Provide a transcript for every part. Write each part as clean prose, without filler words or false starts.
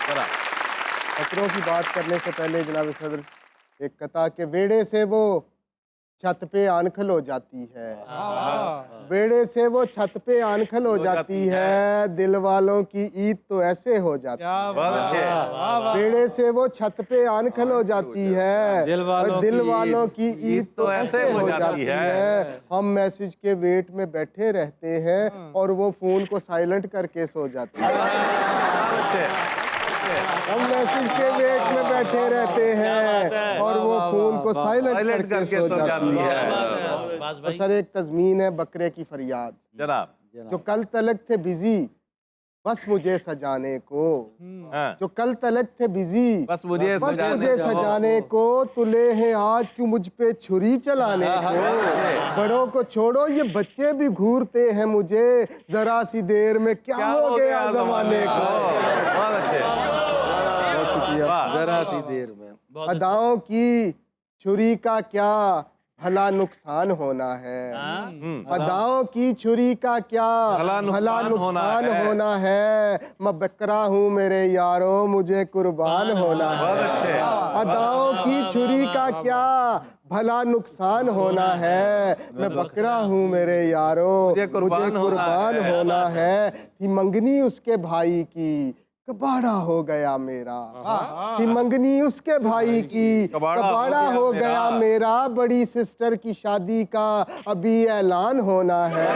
जरा खतरों की बात करने से पहले जनाब सदर एक कथा के वेड़े से वो छत पे आनखल हो जाती है। वेड़े से वो छत पे आनखल हो जाती है, दिल वालों की ईद तो ऐसे हो जाती है। बहुत अच्छे। वेड़े से वो छत पे आनखल हो जाती है, दिल वालों की ईद तो ऐसे हो जाती है। हम मैसेज के वेट में बैठे रहते हैं और वो फोन को साइलेंट करके सो जाती है। हम मैसेज के वेट में बैठे रहते हैं और वो फोन को साइलेंट करके सो जाती है। और सर एक तज़मीन है बकरे की फरियाद। जनाब जो कल तलक थे बिजी बस मुझे सजाने को, जो कल तलक थे बिजी बस मुझे सजाने को, तुले हैं आज क्यों मुझ पे छुरी चलाने को। बड़ों को छोड़ो ये बच्चे भी घूरते हैं मुझे, जरा सी देर में क्या हो गया जमाने को। बहुत अच्छे। बहुत शुक्रिया। जरा सी देर में अदाओं की छुरी का क्या भला नुकसान होना है। अदाओं की छुरी का क्या भला नुकसान होना है। मैं बकरा हूँ मेरे यारो मुझे कुर्बान होना है। बहुत अच्छे। अदाओं की छुरी का क्या भला नुकसान होना है। मैं बकरा हूँ मेरे यारो मुझे कुर्बान होना है। थी मंगनी उसके भाई की कबाड़ा हो गया मेरा, थी मंगनी उसके भाई की कबाड़ा हो गया मेरा। बड़ी सिस्टर की शादी का अभी ऐलान होना है।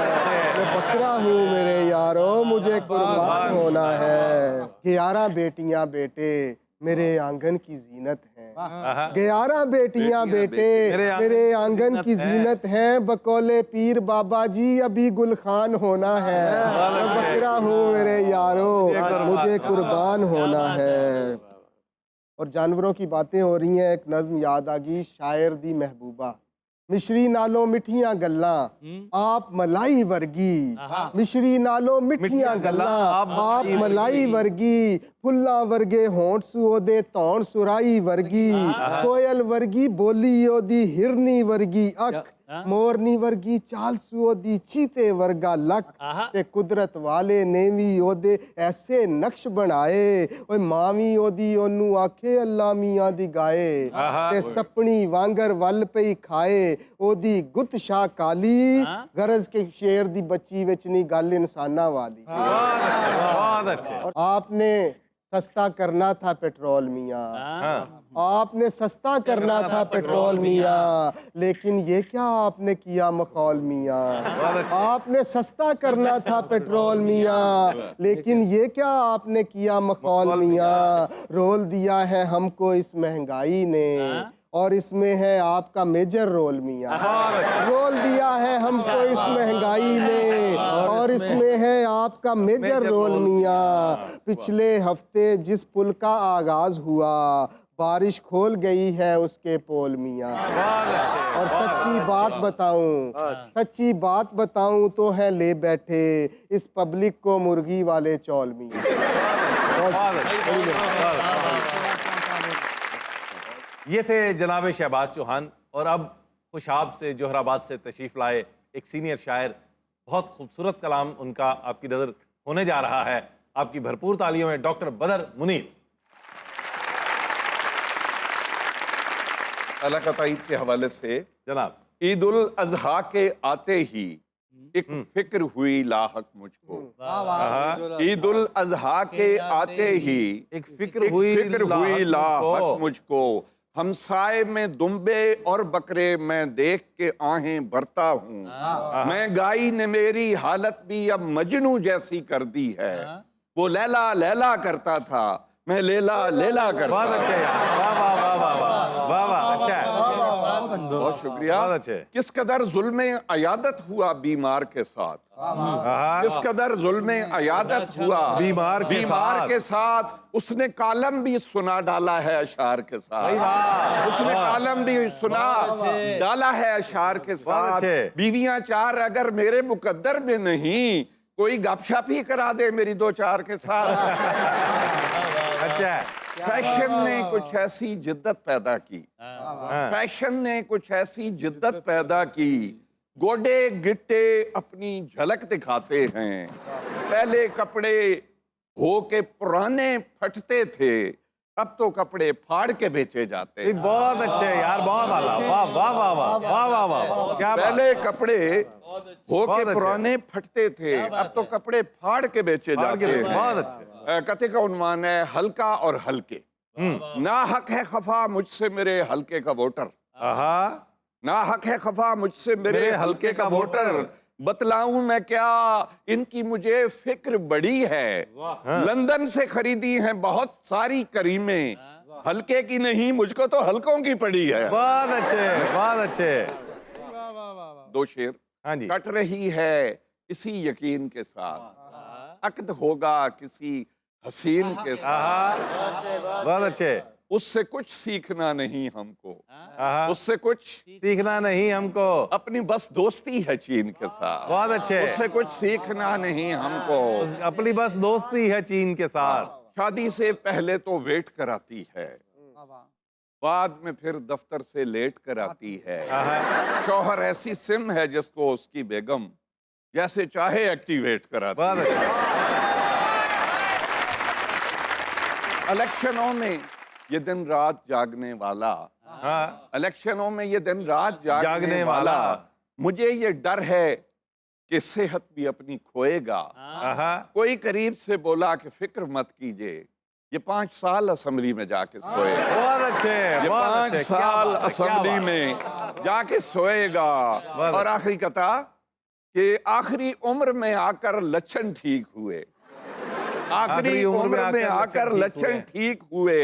मैं बकरा हूँ मेरे यारो मुझे कुर्बान होना है। 11 बेटियां बेटे मेरे आंगन की जीनत हैं। 11 बेटियां बेटे मेरे आंगन की जीनत हैं। बकौले पीर बाबा जी अभी गुलखान होना है। मैं बकरा हूँ मेरे यारो मुझे कुर्बान होना है। और जानवरों की बातें हो रही हैं, एक नज्म याद आ गई, शायर दी महबूबा। मिश्री नालो मिठियां गल्ला आप मलाई वर्गी, मिश्री नालो मिठियां गल्ला आप मलाई वर्गी। फुल्ला वर्गे होंठ सुओदे तौण सुराई वर्गी। कोयल वर्गी बोली ओदी हिरनी वर्गी अख। मोरनी वर्गी चाल सुओदी चीते वर्गा लक। ते कुदरत वाले ने भी ओदे ऐसे नक्श बनाए। ओए मावी ओदी ओनू आखे अल्लाह मियां दी गाए। ते सपनी वांगर वल पे खाए ओदी गुत शाह काली। गरज के शेर दी बच्ची विच नहीं गल इंसाना वाली। बहुत अच्छे। और आपने सस्ता करना था पेट्रोल मियाँ, आपने सस्ता करना था पेट्रोल मियाँ, लेकिन ये क्या आपने किया मखौल मियाँ। आपने सस्ता करना था पेट्रोल मियाँ, लेकिन ये क्या आपने किया मखौल मियाँ। रोल दिया है हमको इस महंगाई ने और इसमें है आपका मेजर रोल मियाँ। रोल दिया है हमको इस महंगाई ने और इसमें है आपका मेजर रोल मियाँ। पिछले हफ्ते जिस पुल का आगाज हुआ बारिश खोल गई है उसके पोल मियाँ। और सच्ची बात बताऊं तो है ले बैठे इस पब्लिक को मुर्गी वाले चौल मियाँ। ये थे जनाब शहबाज चौहान। और अब खुशाब से जोहराबाद से तशरीफ लाए एक सीनियर शायर, बहुत खूबसूरत कलाम उनका आपकी नज़र होने जा रहा है। आपकी भरपूर तालियों में डॉक्टर बदर मुनीर। अलाक़त ईद के हवाले से जनाब ईद उल अजहा के आते ही एक फिक्र हुई लाहक मुझको। ईद उल अजहा के आते ही एक फिक्र हुई लाहक मुझको। हमसाए में दुम्बे और बकरे मैं देख के आहें भरता हूँ। मैं गाई ने मेरी हालत भी अब मजनू जैसी कर दी है। वो लैला लैला करता था मैं लेला लेला करता। बहुत अच्छे यार, वाह वाह वाह वाह वाह वाह वाह, अच्छा है, बहुत शुक्रिया। बहुत अच्छे। किस कदर जुल्मे अयादत हुआ बीमार के साथ, किस कदर जुल्मे अयादत हुआ बीमार के साथ। उसने कालम भी सुना डाला है अशार के साथ। उसने कालम भी सुना डाला है अशार के साथ। बीवियां 4 अगर मेरे मुकद्दर में नहीं, कोई गपशप ही करा दे मेरी 2-4 के साथ। अच्छा, फैशन ने कुछ ऐसी जिद्दत पैदा की, फैशन ने कुछ ऐसी जिद्दत पैदा की। गोडे गिट्टे अपनी झलक दिखाते हैं। पहले कपड़े हो के पुराने फटते थे, अब तो कपड़े फाड़ के बेचे जाते हैं। बहुत अच्छे यार, बहुत आला, वाह वाह वाह वाह वाह वाह वाह, क्या बात। पहले कपड़े हो बहुत के अच्छे। पुराने फटते थे, अब तो कपड़े फाड़ के बेचे फाड़ के जाते बेचे, हैं। बहुत अच्छे। कते का उन्वान है हल्का और हल्के। ना हक है खफा मुझसे मेरे हल्के का वोटर, आहा, ना हक है खफा मुझसे मेरे हल्के का वोटर, बतलाऊं मैं क्या इनकी मुझे फिक्र बड़ी है। लंदन से खरीदी हैं बहुत सारी करीमें, हल्के की नहीं मुझको तो हल्कों की पड़ी है। बहुत अच्छे, बहुत अच्छे। दो शेर। हाँ जी। कट रही है इसी यकीन के साथ, अक्द होगा किसी हसीन के साथ, आहा, बहुत अच्छे। उससे कुछ सीखना नहीं हमको, आहा, उससे कुछ सीखना नहीं हमको। अपनी बस दोस्ती है चीन के साथ, बहुत अच्छे। उससे कुछ सीखना नहीं हमको। अपनी बस दोस्ती है चीन के साथ। शादी से पहले तो वेट कराती है, बाद में फिर दफ्तर से लेट कर आती है। आहा, शौहर ऐसी सिम है जिसको उसकी बेगम जैसे चाहे एक्टिवेट कराती बहुत है। अच्छे। इलेक्शनों में ये दिन रात जागने वाला, हाँ, इलेक्शनों में ये दिन रात जागने जागने वाला, वाला। मुझे ये डर है कि सेहत भी अपनी खोएगा। आहा, कोई करीब से बोला कि फिक्र मत कीजिए, ये 5 साल असेंबली में जाके सोएगा, बहुत अच्छे, ये बहुत 5 अच्छे। क्या साल बात है, क्या असेंबली बात। में जाके सोएगा। और आखिरी कथा कि आखिरी उम्र में आकर लक्षण ठीक हुए, आखिरी उम्र में आकर लक्षण ठीक हुए,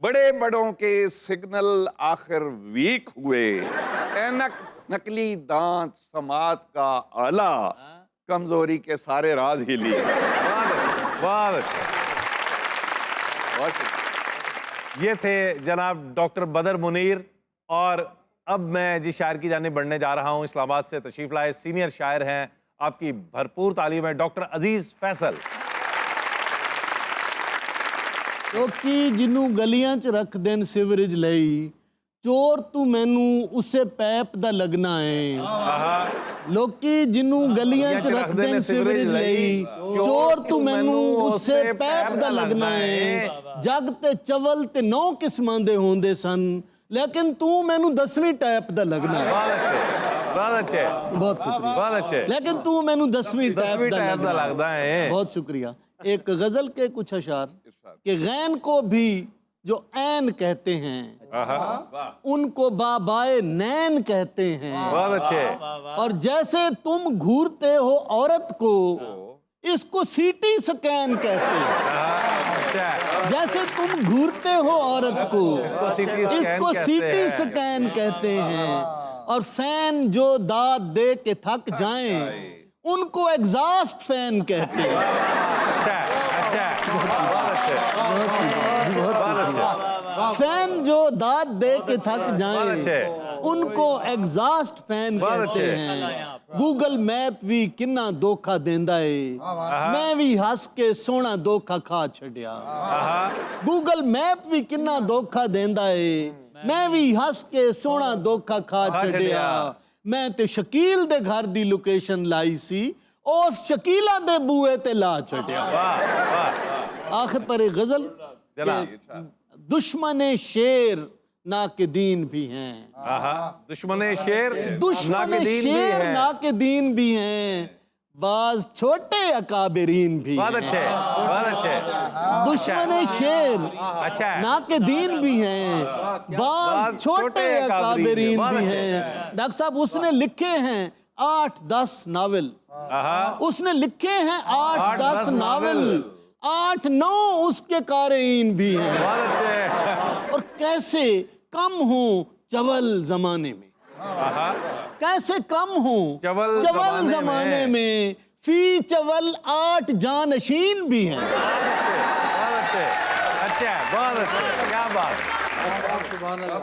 बड़े बड़ों के सिग्नल आखिर वीक हुए, ऐनक नकली दांत समात का आला, कमजोरी के सारे राज ही लिए। बहुत अच्छे। ये थे जनाब डॉक्टर बदर मुनीर। और अब मैं जिस शायर की जानिब बढ़ने जा रहा हूँ, इस्लामाबाद से तशरीफ लाए सीनियर शायर हैं, आपकी भरपूर तालीम है, डॉक्टर अजीज फैसल। ਲੋਕੀ ਜਿਹਨੂੰ ਗਲੀਆਂ 'ਚ ਰੱਖਦੇ ਨੇ ਸਿਵਰੇਜ ਲਈ, ਚੋਰ ਤੂੰ ਮੈਨੂੰ ਉਸੇ ਪੈਪ ਦਾ ਲੱਗਣਾ ਏ। ਲੋਕੀ ਜਿਹਨੂੰ ਗਲੀਆਂ 'ਚ ਰੱਖਦੇ ਨੇ ਸਿਵਰੇਜ ਲਈ, ਚੋਰ ਤੂੰ ਮੈਨੂੰ ਉਸੇ ਪੈਪ ਦਾ ਲੱਗਣਾ ਏ। ਜੱਗ ਤੇ ਚਵਲ ਤੇ 9 ਕਿਸਮਾਂ ਦੇ ਹੁੰਦੇ ਸਨ, लेकिन तू मैनू 10वीं टाइप दा लगना है। बहुत अच्छे, बहुत शुक्रिया। बहुत अच्छे। लेकिन तू मैनू 10वीं टाइप दा लगता है। बहुत शुक्रिया। एक गजल के कुछ अशार कि गैन को भी जो ऐन कहते हैं, उनको बाबाए नैन कहते हैं। बहुत अच्छे। और जैसे तुम घूरते हो औरत को, इसको सीटी स्कैन कहते हैं। जैसे तुम घूरते हो औरत को, इसको सीटी स्कैन कहते हैं। और फैन जो दाद दे के थक जाएं, उनको एग्जॉस्ट फैन कहते हैं। फैन जो दाद दे के थक जाएं, उनको एग्जॉस्ट फैन कहते हैं। गूगल मैप भी किन्ना धोखा देंदा है, मैं भी हंस के सोना धोखा खा छड़िया। गूगल मैप भी किन्ना धोखा देंदा है, मैं भी हंस के सोना धोखा खा छड़िया। मैं ते शकील दे घर दी लोकेशन लाई सी, उस शकीला दे बूए ते ला छड़िया। आखिर पर एक गजल, दुश्मन शेर ना के दीन भी हैं। दुश्मन शेर ना के दीन भी हैं, बाज छोटे अकाबरीन भी। बहुत अच्छे, बहुत अच्छे। दुश्मन शेर अच्छा ना के दीन भी हैं, बाज छोटे अकाबरीन भी हैं। डॉक्टर साहब, उसने लिखे हैं 8-10 नावल, उसने लिखे हैं 8-10 नावल, 8-9 उसके कारीन भी हैं। और कैसे कम हो चवल जमाने में, कैसे कम हो चवल जमाने में, फी चवल 8 जानशीन भी हैं। बहुत अच्छे, अच्छा, बहुत अच्छे, क्या बात,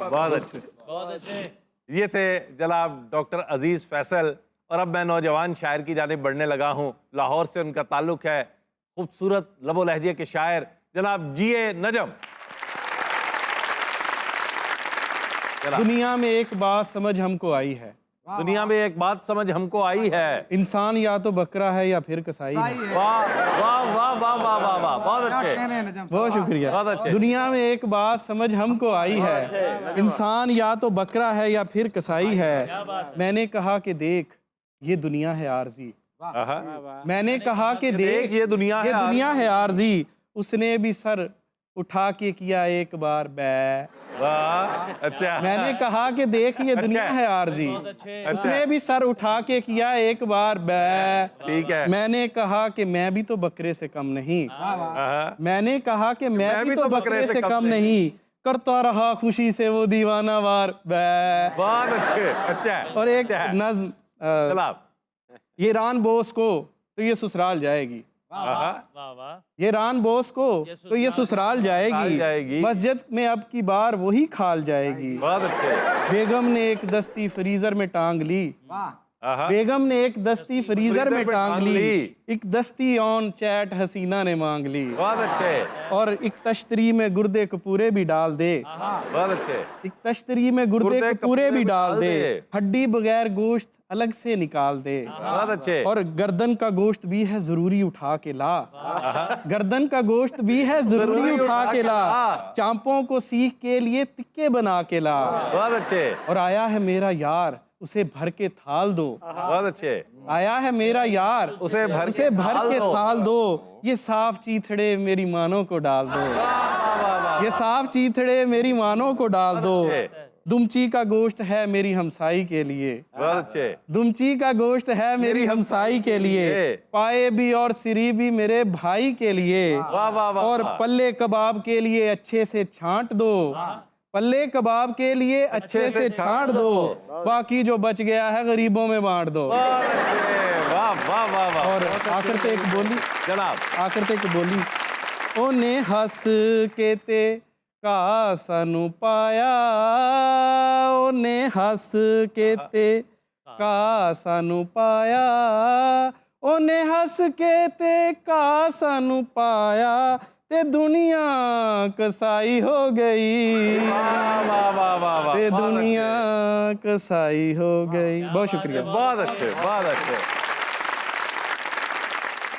बहुत अच्छे, बहुत अच्छे। ये थे जनाब डॉक्टर अजीज फैसल। और अब मैं नौजवान शायर की जानिब बढ़ने लगा हूँ। लाहौर से उनका ताल्लुक है। खूबसूरत लबो लहजे के शायर जनाब जीए नजम। दुनिया में एक बात समझ हमको आई है, दुनिया में एक बात समझ हमको आई है। इंसान या तो बकरा है या फिर कसाई है। वाह वाह वाह वाह वाह वाह वाह, बहुत अच्छे, बहुत शुक्रिया। बहुत अच्छे। दुनिया में एक बात समझ हमको आई है, इंसान या तो बकरा है या फिर कसाई है। मैंने कहा कि देख ये दुनिया है आरजी। मैंने कहा कि देख ये दुनिया है आरजी। उसने भी सर उठा के किया एक बार बै। वाह, अच्छा। मैंने कहा कि देख ये दुनिया है आरजी। उसने भी सर उठा के किया एक बार बै। ठीक है। मैंने कहा कि मैं भी तो बकरे से कम नहीं। मैंने कहा कि मैं भी तो बकरे से कम नहीं। करता रहा खुशी से वो दीवाना वार बै। बहुत अच्छे, अच्छा। और एक नज्म, जनाब, ये रान बोस को तो ये ससुराल जाएगी। ये रान बोस को तो ये ससुराल जाएगी। मस्जिद में अब की बार वही खाल जाएगी। बहुत अच्छे। बेगम ने एक दस्ती फ्रीजर में टांग ली। बेगम ने एक दस्ती फ्रीजर में टांग ली। एक दस्ती ऑन चैट हसीना ने मांग ली। बहुत अच्छे। और एक तश्तरी में गुर्दे कपूरे भी डाल दे। बहुत अच्छे। एक तश्तरी में गुर्दे कपूरे भी डाल दे। हड्डी बगैर गोश्त अलग से निकाल दे। बहुत अच्छे। और गर्दन का गोश्त भी है जरूरी उठा के ला। गर्दन का गोश्त भी है जरूरी उठा के ला। चांपों को सीख के लिए तिक्के बना के ला। बहुत अच्छे। और आया है मेरा यार उसे भर के थाल दो। बहुत अच्छे। आया है मेरा यार उसे भर के थाल दो। ये साफ चीथड़े मेरी मानों को डाल दो। ये साफ चीथड़े मेरी मानों को डाल दो। दुमची का गोश्त है मेरी हमसाई के लिए। बहुत अच्छे। दुमची का गोश्त है मेरी हमसाई के लिए। पाए भी और सिरी भी मेरे भाई के लिए। वाह वाह वाह। और पल्ले कबाब के लिए अच्छे से छांट दो। पल्ले कबाब के लिए अच्छे से छांट दो। बाकी जो बच गया है गरीबों में बांट दो। वाह वाह वाह वाह। और आखिर पे एक बोली जनाब, आखिर पे एक बोली। ओने हंस के ते का सानू पाया। ओने हंस के ते का सानू पाया। ओने हंस के ते का सानू पाया। ते दुनिया कसाई हो गई। वाह वाह वाह वाह। ते दुनिया कसाई हो गई। बहुत शुक्रिया। बहुत अच्छे, बहुत अच्छे।